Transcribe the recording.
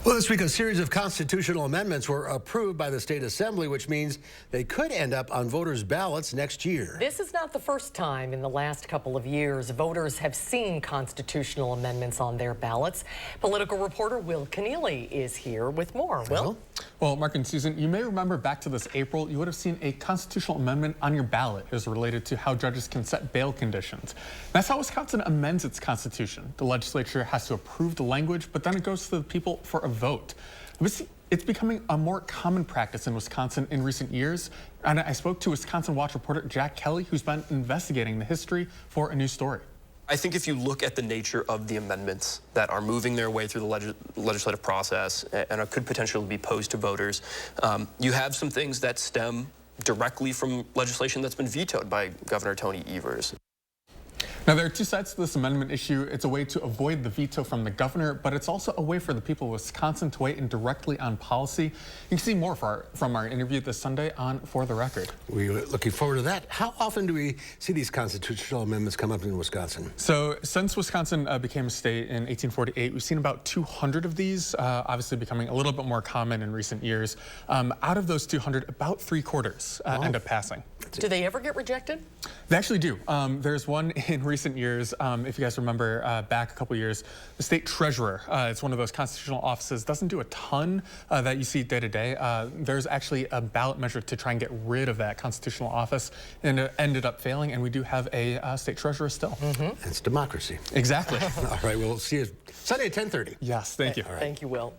Well, this week, a series of constitutional amendments were approved by the state assembly, which means they could end up on voters' ballots next year. This is not the first time in the last couple of years voters have seen constitutional amendments on their ballots. Political reporter Will Keneally is here with more. Will? Well, Mark and Susan, you may remember back to this April, you would have seen a constitutional amendment on your ballot. It was related to how judges can set bail conditions. That's how Wisconsin amends its constitution. The legislature has to approve the language, but then it goes to the people for a vote. It's becoming a more common practice in Wisconsin in recent years. And I spoke to Wisconsin Watch reporter Jack Kelly, who's been investigating the history for a new story. I think if you look at the nature of the amendments that are moving their way through the legislative process and could potentially be posed to voters, you have some things that stem directly from legislation that's been vetoed by Governor Tony Evers. Now, there are two sides to this amendment issue. It's a way to avoid the veto from the governor, but it's also a way for the people of Wisconsin to weigh in directly on policy. You can see more from our interview this Sunday on For the Record. We're looking forward to that. How often do we see these constitutional amendments come up in Wisconsin? So since Wisconsin became a state in 1848, we've seen about 200 of these, obviously becoming a little bit more common in recent years. Out of those 200, about 3/4 end up passing. Do they ever get rejected? They actually do. There's one in recent years, if you guys remember back a couple years, the state treasurer, it's one of those constitutional offices, doesn't do a ton that you see day to day. There's actually a ballot measure to try and get rid of that constitutional office, and it ended up failing, and we do have a state treasurer still. It's democracy. Exactly. All right, we'll see you Sunday at 10:30. Yes, thank you. Thank you, Will.